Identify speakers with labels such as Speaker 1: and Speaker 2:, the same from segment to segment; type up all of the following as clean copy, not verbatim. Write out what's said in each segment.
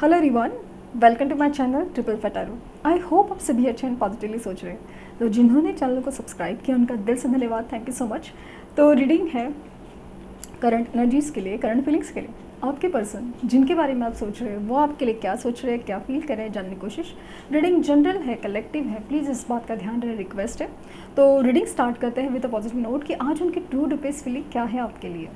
Speaker 1: Hello everyone, welcome to my channel triple फटारो। I hope आप सभी अच्छे एंड पॉजिटिवली सोच रहे हैं। तो जिन्होंने चैनल को सब्सक्राइब किया उनका दिल से धन्यवाद, थैंक यू सो मच। तो रीडिंग है करंट एनर्जीज़ के लिए, करंट फीलिंग्स के लिए। आपके पर्सन जिनके बारे में आप सोच रहे हैं वो आपके लिए क्या सोच रहे हैं, क्या फील करें, जानने की कोशिश। रीडिंग जनरल है, कलेक्टिव है, प्लीज़ इस बात का ध्यान रहे, रिक्वेस्ट है। तो रीडिंग स्टार्ट करते हैं विद अ पॉजिटिव नोट कि आज उनकी ट्रू डीपेस्ट फीलिंग क्या है आपके लिए।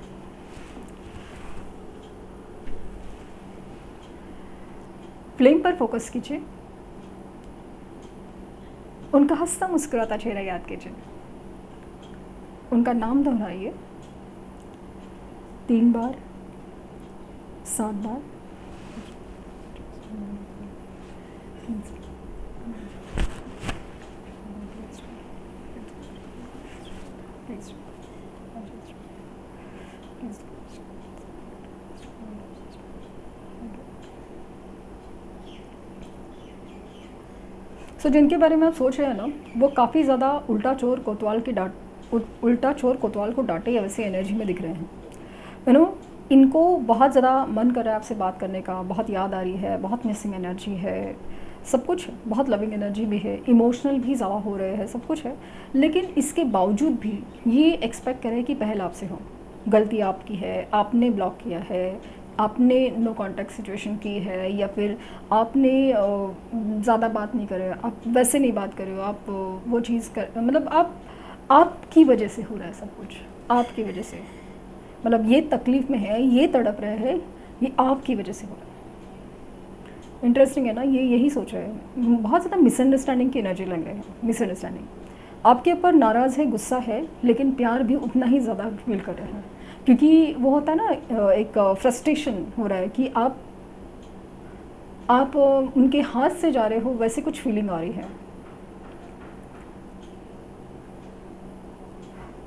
Speaker 1: फ्लेम पर फोकस कीजिए, उनका हंसता मुस्कुराता चेहरा याद कीजिए, उनका नाम दोहराइए 3 बार, 7 बार। सो जिनके बारे में आप सोच रहे हैं ना, वो काफ़ी ज़्यादा उल्टा चोर कोतवाल को डांटे या वैसे एनर्जी में दिख रहे हैं। यू नो, इनको बहुत ज़्यादा मन कर रहा है आपसे बात करने का, बहुत याद आ रही है, बहुत मिसिंग एनर्जी है, सब कुछ, बहुत लविंग एनर्जी भी है, इमोशनल भी ज़्यादा हो रहे हैं, सब कुछ है। लेकिन इसके बावजूद भी ये एक्सपेक्ट करें कि पहल आपसे हो। गलती आपकी है, आपने ब्लॉक किया है, आपने नो कॉन्टैक्ट सिचुएशन की है, या फिर आपने ज़्यादा बात नहीं करे, आप वैसे नहीं बात करे हो, आप वो चीज़ कर, मतलब आपकी वजह से हो रहा है सब कुछ, आपकी वजह से। मतलब ये तकलीफ़ में है, ये तड़प रहे हैं, ये आपकी वजह से हो रहा है। इंटरेस्टिंग है ना, ये यही सोच रहे हैं। बहुत ज़्यादा मिसअंडरस्टैंडिंग की एनर्जी लग रही है, मिसअंडरस्टैंडिंग। आपके ऊपर नाराज़ है, गुस्सा है, लेकिन प्यार भी उतना ही ज़्यादा फील कर रहे हैं। क्योंकि वो होता है ना, एक फ्रस्ट्रेशन हो रहा है कि आप उनके हाथ से जा रहे हो, वैसे कुछ फीलिंग आ रही है।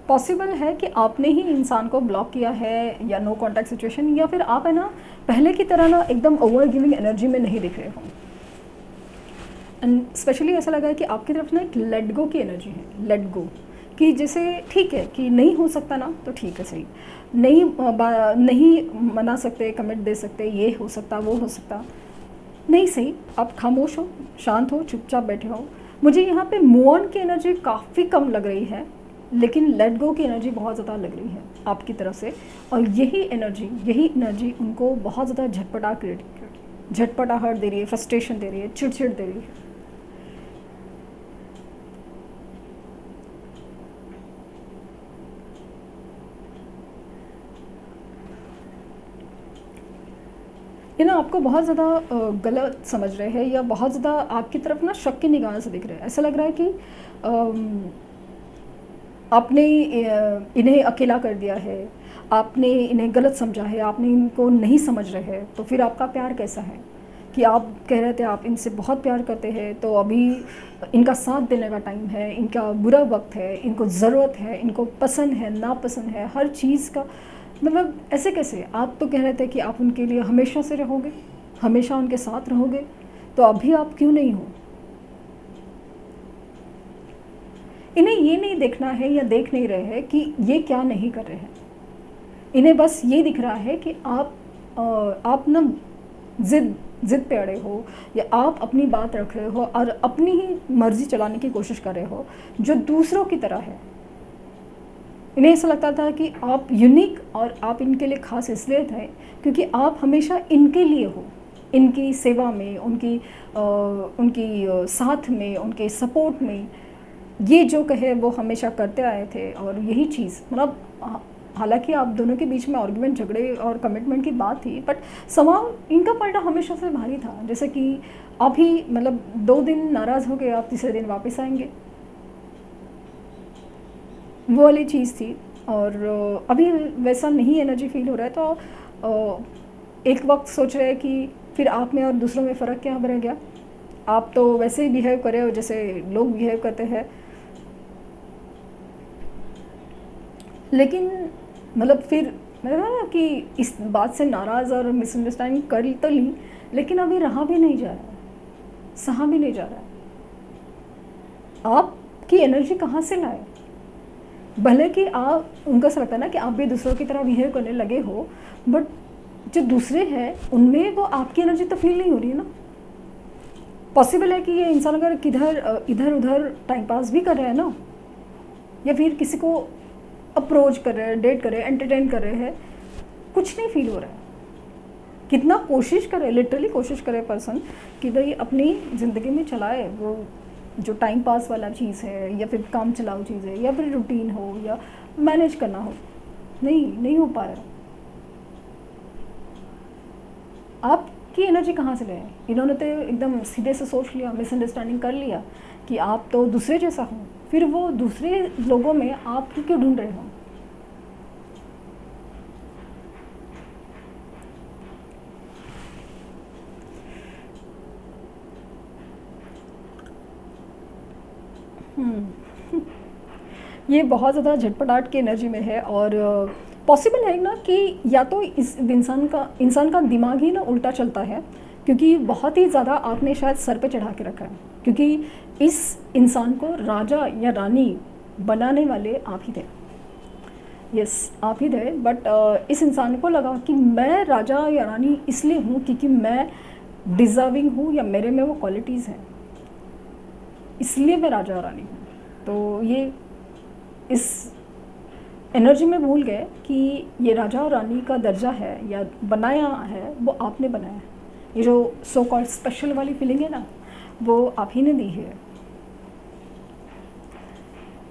Speaker 1: पॉसिबल है कि आपने ही इंसान को ब्लॉक किया है, या नो कॉन्टैक्ट सिचुएशन, या फिर आप है ना पहले की तरह ना एकदम ओवर गिविंग एनर्जी में नहीं दिख रहे हो। एंड स्पेशली ऐसा लगा है कि आपकी तरफ ना एक लेट गो की एनर्जी है, लेट गो कि जैसे ठीक है कि नहीं हो सकता ना, तो ठीक है, सही, नहीं मना सकते, कमिट दे सकते, ये हो सकता, वो हो सकता, नहीं सही, आप खामोश हो, शांत हो, चुपचाप बैठे हो। मुझे यहाँ पे मूव ऑन की एनर्जी काफ़ी कम लग रही है, लेकिन लेट गो की एनर्जी बहुत ज़्यादा लग रही है आपकी तरफ से। और यही एनर्जी उनको बहुत ज़्यादा झटपटाहट दे रही है, फ्रस्ट्रेशन दे रही है, चिड़चिड़ दे रही है। ये ना आपको बहुत ज़्यादा गलत समझ रहे हैं, या बहुत ज़्यादा आपकी तरफ ना शक की निगाह से दिख रहे हैं। ऐसा लग रहा है कि आपने इन्हें अकेला कर दिया है, आपने इन्हें गलत समझा है, आपने इनको नहीं समझ रहे हैं। तो फिर आपका प्यार कैसा है कि आप कह रहे थे आप इनसे बहुत प्यार करते हैं, तो अभी इनका साथ देने का टाइम है, इनका बुरा वक्त है, इनको ज़रूरत है, इनको पसंद है, नापसंद है, हर चीज़ का, मतलब ऐसे कैसे? आप तो कह रहे थे कि आप उनके लिए हमेशा से रहोगे, हमेशा उनके साथ रहोगे, तो अभी आप क्यों नहीं हो? इन्हें ये नहीं देखना है, या देख नहीं रहे हैं कि ये क्या नहीं कर रहे हैं। इन्हें बस ये दिख रहा है कि आप ना जिद पे अड़े हो, या आप अपनी बात रख रहे हो और अपनी ही मर्ज़ी चलाने की कोशिश कर रहे हो, जो दूसरों की तरह है। इन्हें ऐसा लगता था कि आप यूनिक और आप इनके लिए ख़ास इसलिए थे क्योंकि आप हमेशा इनके लिए हो, इनकी सेवा में, उनकी साथ में, उनके सपोर्ट में, ये जो कहे वो हमेशा करते आए थे। और यही चीज़, मतलब हालांकि आप दोनों के बीच में आर्गुमेंट, झगड़े और कमिटमेंट की बात थी, बट समाव इनका पलटा हमेशा से भारी था। जैसे कि अभी मतलब 2 दिन नाराज़ हो गए, आप तीसरे दिन वापस आएंगे, वो वाली चीज़ थी। और अभी वैसा नहीं एनर्जी फील हो रहा है। तो एक वक्त सोच रहे हैं कि फिर आप में और दूसरों में फ़र्क क्या रह गया, आप तो वैसे ही बिहेव कर रहे हो जैसे लोग बिहेव करते हैं। लेकिन मतलब फिर मैंने कहा ना कि इस बात से नाराज़ और मिसअंडरस्टैंडिंग कर तो ली, लेकिन अभी रहा भी नहीं जा रहा है, सहा भी नहीं जा रहा है। आपकी एनर्जी कहाँ से लाए? भले कि आप, उनको ऐसा लगता है ना कि आप भी दूसरों की तरह बिहेव करने लगे हो, बट जो दूसरे हैं उनमें वो आपकी एनर्जी तो फील नहीं हो रही है ना। पॉसिबल है कि ये इंसान अगर किधर इधर उधर टाइम पास भी कर रहे हैं ना, या फिर किसी को अप्रोच कर रहे हैं, डेट कर रहे हैं, एंटरटेन कर रहे हैं, कुछ नहीं फील हो रहा है। कितना कोशिश करे, लिटरली कोशिश करे पर्सन कि भाई अपनी ज़िंदगी में चलाए वो जो टाइम पास वाला चीज़ है, या फिर काम चलाऊ चीज़ है, या फिर रूटीन हो, या मैनेज करना हो, नहीं हो पा रहा है। आपकी एनर्जी कहाँ से ले? इन्होंने तो एकदम सीधे से सोच लिया, मिसअंडरस्टैंडिंग कर लिया कि आप तो दूसरे जैसा हो, फिर वो दूसरे लोगों में आप क्यों ढूंढ रहे हो? ये बहुत ज़्यादा झटपटाहट की एनर्जी में है, और पॉसिबल है ना कि या तो इस इंसान का दिमाग ही ना उल्टा चलता है, क्योंकि बहुत ही ज़्यादा आपने शायद सर पे चढ़ा के रखा है, क्योंकि इस इंसान को राजा या रानी बनाने वाले आप ही थे। यस, आप ही थे, बट इस इंसान को लगा कि मैं राजा या रानी इसलिए हूँ क्योंकि मैं डिज़र्विंग हूँ, या मेरे में वो क्वालिटीज़ हैं, इसलिए मैं राजा और रानी हूँ। तो ये इस एनर्जी में भूल गए कि ये राजा और रानी का दर्जा है या बनाया है वो आपने बनाया है। ये जो सो कॉल्ड स्पेशल वाली फीलिंग है ना, वो आप ही ने दी है।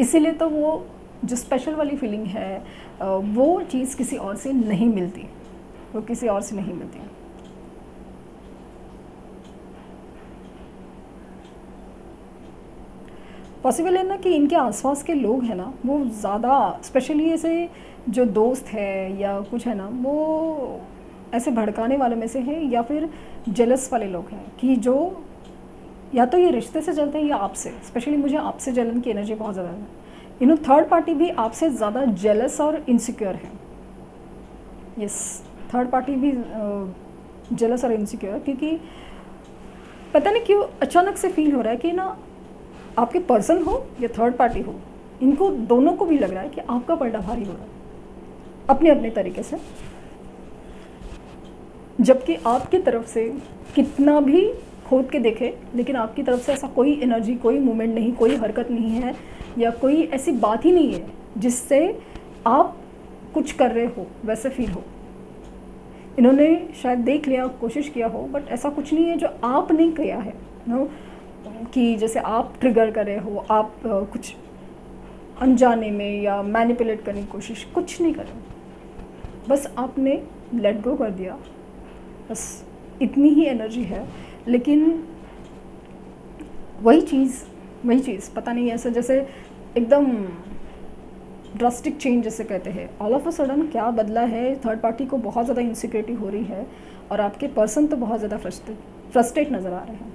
Speaker 1: इसीलिए तो वो जो स्पेशल वाली फीलिंग है वो चीज़ किसी और से नहीं मिलती, वो किसी और से नहीं मिलती। पॉसिबल है ना कि इनके आसपास के लोग हैं ना, वो ज़्यादा स्पेशली ऐसे जो दोस्त है या कुछ है ना, वो ऐसे भड़काने वालों में से हैं, या फिर जेलस वाले लोग हैं कि जो या तो ये रिश्ते से जलते हैं या आपसे। स्पेशली मुझे आपसे जलन की एनर्जी बहुत ज़्यादा है। थर्ड पार्टी भी आपसे ज़्यादा जेलस और इनसिक्योर है। यस, थर्ड पार्टी भी जेलस और इनसिक्योर, क्योंकि पता नहीं क्यों अचानक से फील हो रहा है कि ना आपके पर्सन हो या थर्ड पार्टी हो, इनको दोनों को भी लग रहा है कि आपका पलड़ा भारी हो रहा है अपने अपने तरीके से, जबकि आपकी तरफ से कितना भी खोद के देखे, लेकिन आपकी तरफ से ऐसा कोई एनर्जी, कोई मूवमेंट नहीं, कोई हरकत नहीं है, या कोई ऐसी बात ही नहीं है जिससे आप कुछ कर रहे हो वैसे फील हो। इन्होंने शायद देख लिया, कोशिश किया हो, बट ऐसा कुछ नहीं है जो आप नहीं किया है नो, कि जैसे आप ट्रिगर कर रहे हो, आप कुछ अनजाने में या मैनिपुलेट करने की कोशिश, कुछ नहीं कर रहे हो, बस आपने लेट गो कर दिया, बस इतनी ही एनर्जी है। लेकिन वही चीज़ पता नहीं, ऐसा जैसे एकदम ड्रास्टिक चेंज जैसे कहते हैं, ऑल ऑफ अ सडन क्या बदला है। थर्ड पार्टी को बहुत ज़्यादा इनसिक्योरिटी हो रही है, और आपके पर्सन तो बहुत ज़्यादा फ्रस्ट्रेट नज़र आ रहे हैं।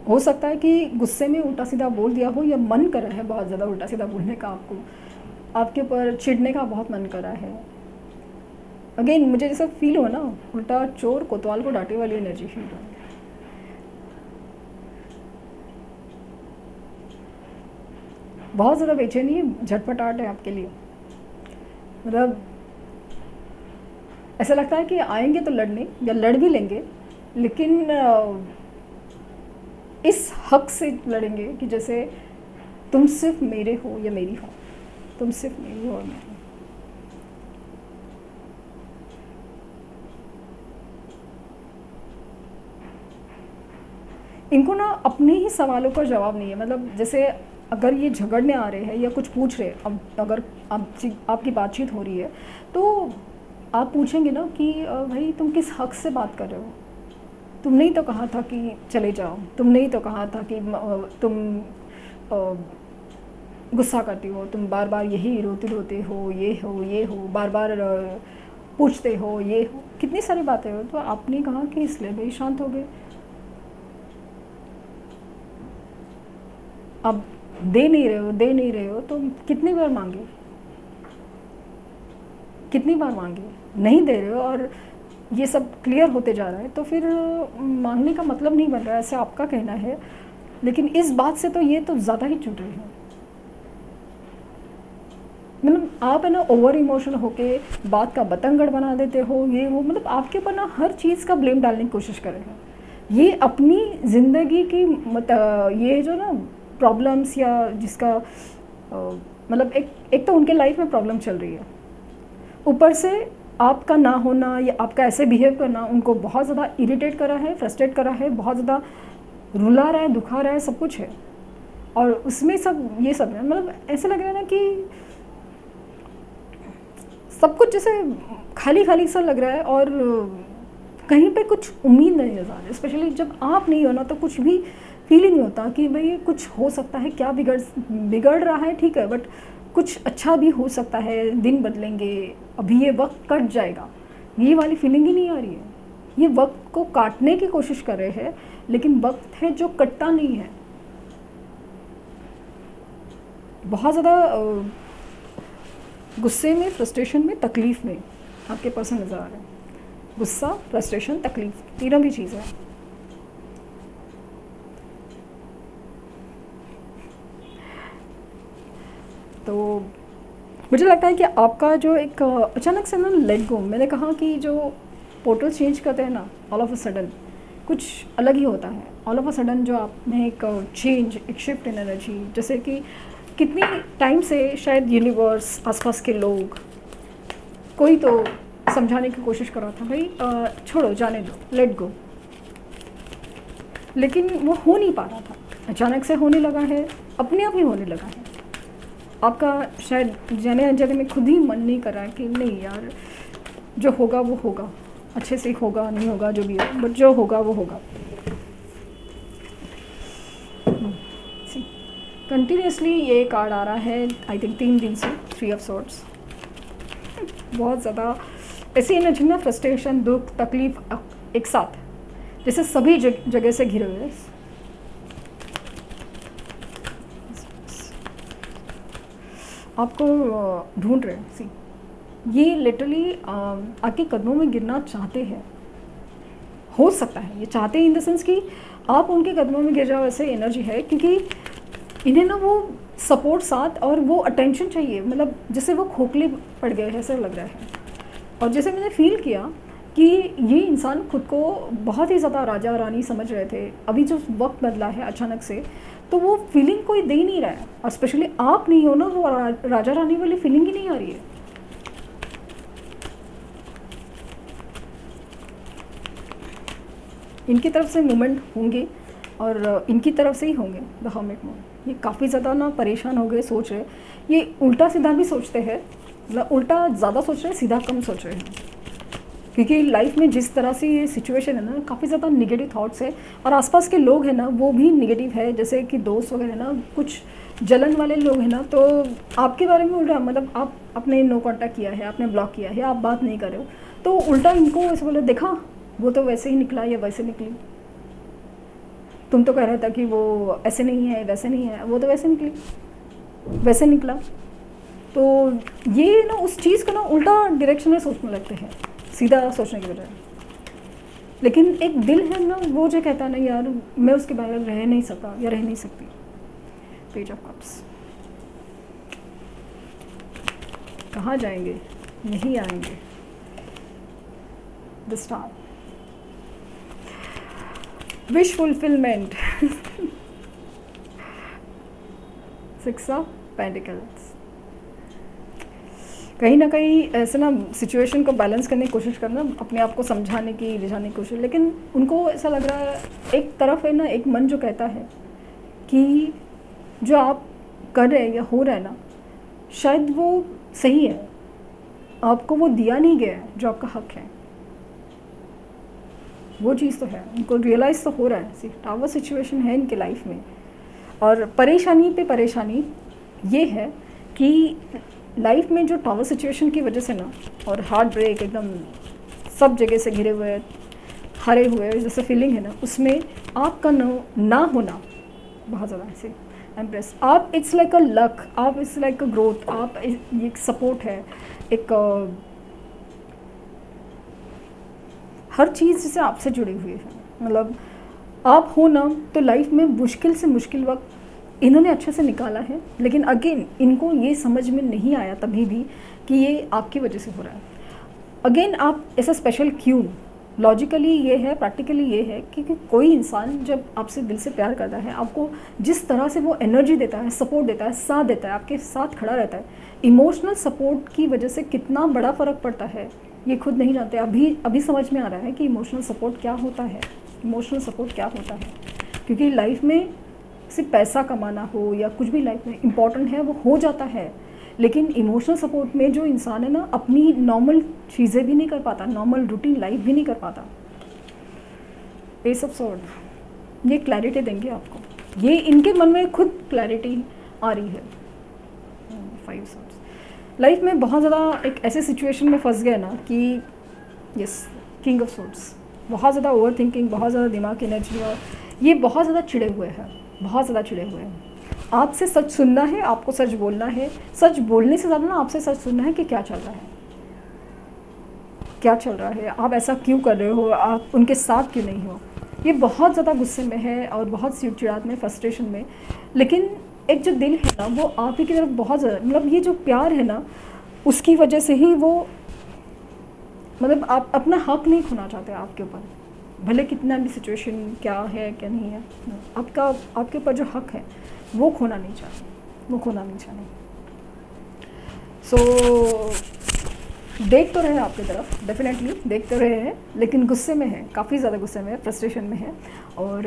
Speaker 1: हो सकता है कि गुस्से में उल्टा सीधा बोल दिया हो, या मन कर रहा है बहुत ज़्यादा उल्टा सीधा बोलने का, आपके ऊपर चिढ़ने का बहुत मन कर रहा है। अगेन मुझे जैसा फील हो ना, उल्टा चोर कोतवाल को डांटे वाली एनर्जी फील हो। बहुत ज़्यादा बेचैनी, झटपटाहट है आपके लिए। मतलब ऐसा लगता है कि आएंगे तो लड़ने, या लड़ भी लेंगे, लेकिन इस हक से लड़ेंगे कि जैसे तुम सिर्फ मेरे हो या मेरी हो, तुम सिर्फ मेरी हो और मेरी। इनको ना अपने ही सवालों का जवाब नहीं है। मतलब जैसे अगर ये झगड़ने आ रहे हैं या कुछ पूछ रहे हैं, अब अगर आपकी बातचीत हो रही है तो आप पूछेंगे ना कि भाई तुम किस हक से बात कर रहे हो, तुमने ही तो कहा था कि चले जाओ, तुमने ही तो कहा था कि तुम गुस्सा करती हो, तुम बार बार यही रोते हो, बार बार पूछते हो, ये हो, कितनी सारी बातें हो। तो आपने कहा कि इसलिए भाई शांत हो गए। अब दे नहीं रहे हो तो कितनी बार मांगे, नहीं दे रहे हो, और ये सब क्लियर होते जा रहा है, तो फिर मांगने का मतलब नहीं बन रहा है, ऐसे आपका कहना है। लेकिन इस बात से तो ये तो ज़्यादा ही छूट रही है। मतलब आप है ना ओवर इमोशनल होके बात का बतंगड़ बना देते हो, ये वो, मतलब आपके ऊपर ना हर चीज़ का ब्लेम डालने की कोशिश कर रहे हैं। ये अपनी ज़िंदगी की ये जो ना प्रॉब्लम्स या जिसका मतलब एक तो उनके लाइफ में प्रॉब्लम चल रही है, ऊपर से आपका ना होना या आपका ऐसे बिहेव करना उनको बहुत ज़्यादा इरिटेट करा है, फ्रस्ट्रेट करा है, बहुत ज़्यादा रुला रहा है, दुखा रहा है, सब कुछ है। और उसमें सब ये सब है, मतलब ऐसा लग रहा है ना कि सब कुछ जैसे खाली खाली सा लग रहा है और कहीं पे कुछ उम्मीद नहीं नजर आ रही। स्पेशली जब आप नहीं हो ना तो कुछ भी फील ही नहीं होता कि भाई कुछ हो सकता है, क्या बिगड़ रहा है, ठीक है, बट कुछ अच्छा भी हो सकता है, दिन बदलेंगे, अभी ये वक्त कट जाएगा, ये वाली फीलिंग ही नहीं आ रही है। ये वक्त को काटने की कोशिश कर रहे हैं, लेकिन वक्त है जो कटता नहीं है। बहुत ज़्यादा गुस्से में, फ्रस्ट्रेशन में, तकलीफ़ में आपके पर्सन नज़र आ रहे हैं। गुस्सा, फ्रस्ट्रेशन, तकलीफ, तीनों की चीज़ है। तो मुझे लगता है कि आपका जो एक अचानक से ना लेट गो, मैंने कहा कि जो पोर्टल चेंज करते हैं ना, ऑल ऑफ अ सडन कुछ अलग ही होता है। ऑल ऑफ अ सडन जो आप में एक चेंज, एक शिफ्ट इन एनर्जी, जैसे कि कितनी टाइम से शायद यूनिवर्स, आसपास के लोग, कोई तो समझाने की कोशिश कर रहा था, भाई छोड़ो, जाने दो, लेट गो, लेकिन वो हो नहीं पा रहा था। अचानक से होने लगा है, अपने आप ही होने लगा है। आपका शायद जाने अनजाने में खुद ही मन नहीं कर रहा है कि नहीं यार, जो होगा वो होगा, अच्छे से होगा, नहीं होगा जो भी हो, बट जो होगा वो होगा। कंटिन्यूसली ये कार्ड आ रहा है, आई थिंक 3 दिन से, 3 ऑफ सॉर्ड्स। बहुत ज़्यादा ऐसी एनर्जी ना, फ्रस्ट्रेशन, दुख, तकलीफ एक साथ, जैसे सभी जगह से घिरे हुए। आपको ढूंढ रहे हैं, सी, ये लिटरली आपके कदमों में गिरना चाहते हैं। हो सकता है ये चाहते हैं इन द सेंस कि आप उनके कदमों में गिर जाओ, ऐसे एनर्जी है, क्योंकि इन्हें ना वो सपोर्ट साथ और वो अटेंशन चाहिए। मतलब जैसे वो खोखले पड़ गए हैं, ऐसा लग रहा है। और जैसे मैंने फील किया कि ये इंसान खुद को बहुत ही ज़्यादा राजा रानी समझ रहे थे, अभी जो वक्त बदला है अचानक से, तो वो फीलिंग कोई दे ही नहीं रहा है। और स्पेशली आप नहीं हो ना, वो राजा रानी वाली फीलिंग ही नहीं आ रही है। इनकी तरफ से मूवमेंट होंगे और इनकी तरफ से ही होंगे द हर्मिट मून। ये काफ़ी ज़्यादा ना परेशान हो गए, सोच रहे, ये उल्टा सीधा भी सोचते हैं, मतलब उल्टा ज़्यादा सोच रहे हैं, सीधा कम सोच रहे हैं। क्योंकि लाइफ में जिस तरह से ये सिचुएशन है ना, काफ़ी ज़्यादा नेगेटिव थॉट्स है और आसपास के लोग हैं ना वो भी नेगेटिव है, जैसे कि दोस्त वगैरह ना, कुछ जलन वाले लोग हैं ना, तो आपके बारे में उल्टा, मतलब आप आपने नो कांटेक्ट किया है, आपने ब्लॉक किया है, आप बात नहीं कर रहे हो, तो उल्टा इनको ऐसे बोले, देखा वो तो वैसे ही निकला या वैसे निकली, तुम तो कह रहा था कि वो ऐसे नहीं है, वैसे नहीं है, वो तो वैसे निकली, वैसे निकला। तो ये ना उस चीज़ को ना उल्टा डायरेक्शन में सोचने लगते हैं, सीधा सोचने की बजाय। लेकिन एक दिल है ना, वो जो कहता है ना, यार मैं उसके बगैर रह नहीं सकता या रह नहीं सकती। पेज ऑफ कप्स, कहाँ जाएंगे, नहीं आएंगे। The star, wish fulfilment, 6 of pentacles. कहीं ना कहीं ऐसे ना सिचुएशन को बैलेंस करने की कोशिश करना, अपने आप को समझाने की, रिझाने की कोशिश, लेकिन उनको ऐसा लग रहा है, एक तरफ है ना, एक मन जो कहता है कि जो आप कर रहे हैं या हो रहा है ना, शायद वो सही है, आपको वो दिया नहीं गया है जो आपका हक है। वो चीज़ तो है, उनको रियलाइज़ तो हो रहा है, सिर्फ टावर सिचुएशन है इनके लाइफ में। और परेशानी पे परेशानी ये है कि लाइफ में जो टावर सिचुएशन की वजह से ना, और हार्ट ब्रेक, एकदम सब जगह से घिरे हुए, हारे हुए जैसे फीलिंग है ना, उसमें आपका ना होना बहुत ज़्यादा ऐसे एम्प्रेस। आप इट्स लाइक अ लक, आप इट्स लाइक अ ग्रोथ, आप ये सपोर्ट है, एक हर चीज़ जैसे आपसे जुड़ी हुई है। मतलब आप हो ना, तो लाइफ में मुश्किल से मुश्किल वक्त इन्होंने अच्छे से निकाला है, लेकिन अगेन इनको ये समझ में नहीं आया तभी भी कि ये आपकी वजह से हो रहा है। अगेन आप ऐसा स्पेशल क्यों, लॉजिकली ये है, प्रैक्टिकली ये है कि कोई इंसान जब आपसे दिल से प्यार करता है, आपको जिस तरह से वो एनर्जी देता है, सपोर्ट देता है, साथ देता है, आपके साथ खड़ा रहता है, इमोशनल सपोर्ट की वजह से कितना बड़ा फ़र्क पड़ता है ये खुद नहीं जानते। अभी समझ में आ रहा है कि इमोशनल सपोर्ट क्या होता है, इमोशनल सपोर्ट क्या होता है। क्योंकि लाइफ में सिर्फ पैसा कमाना हो या कुछ भी लाइफ में इम्पॉर्टेंट है वो हो जाता है, लेकिन इमोशनल सपोर्ट में जो इंसान है ना, अपनी नॉर्मल चीज़ें भी नहीं कर पाता, नॉर्मल रूटीन लाइफ भी नहीं कर पाता। एस ऑफ स्वॉर्ड ये क्लैरिटी देंगे आपको, ये इनके मन में खुद क्लैरिटी आ रही है। 5 स्वॉर्ड्स लाइफ में बहुत ज़्यादा एक ऐसे सिचुएशन में फंस गए ना कि यस, किंग ऑफ स्वॉर्ड्स बहुत ज़्यादा ओवर थिंकिंग, बहुत ज़्यादा दिमाग की एनर्जी, और ये बहुत ज़्यादा चिड़े हुए हैं, बहुत ज़्यादा चिड़े हुए हैं। आपसे सच सुनना है, आपको सच बोलना है, सच बोलने से ज़्यादा ना आपसे सच सुनना है कि क्या चल रहा है, क्या चल रहा है, आप ऐसा क्यों कर रहे हो, आप उनके साथ क्यों नहीं हो। ये बहुत ज़्यादा गुस्से में है और बहुत चिड़चिड़ाहट में, फ्रस्ट्रेशन में, लेकिन एक जो दिल है ना वो आप ही की तरफ बहुत ज़्यादा, मतलब ये जो प्यार है ना उसकी वजह से ही वो, मतलब आप अपना हक नहीं खोना चाहते आपके ऊपर, भले कितना भी सिचुएशन क्या है क्या नहीं है, आपके ऊपर जो हक है वो खोना नहीं चाहते, वो खोना नहीं चाहते। देख तो रहे हैं आपकी तरफ, डेफिनेटली देख तो रहे हैं, लेकिन गुस्से में है, काफ़ी ज़्यादा गुस्से में है, फ्रस्ट्रेशन में है। और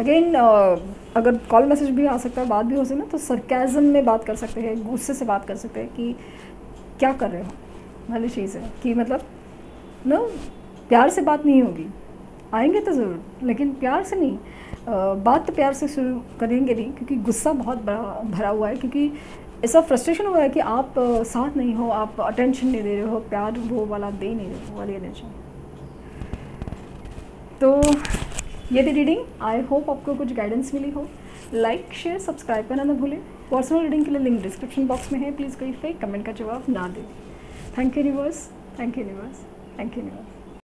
Speaker 1: अगेन अगर कॉल मैसेज भी आ सकता है, बात भी हो सकती है ना, तो सरकाज़म में बात कर सकते हैं, गुस्से से बात कर सकते हैं कि क्या कर रहे हो वाली चीज़ है कि मतलब ना प्यार से बात नहीं होगी, आएंगे तो ज़रूर, लेकिन प्यार से नहीं, बात तो प्यार से शुरू करेंगे नहीं, क्योंकि गुस्सा बहुत भरा हुआ है, क्योंकि ऐसा फ्रस्ट्रेशन हो रहा है कि आप साथ नहीं हो, आप अटेंशन नहीं दे रहे हो, प्यार वो वाला दे नहीं रहे हो वाली एनर्जी। तो ये थी रीडिंग, आई होप आपको कुछ गाइडेंस मिली हो। लाइक शेयर सब्सक्राइब करना ना भूलें। पर्सनल रीडिंग के लिए लिंक डिस्क्रिप्शन बॉक्स में है, प्लीज़ कोई फेक कमेंट का जवाब ना दें। Thank you universe, thank you universe, thank you universe.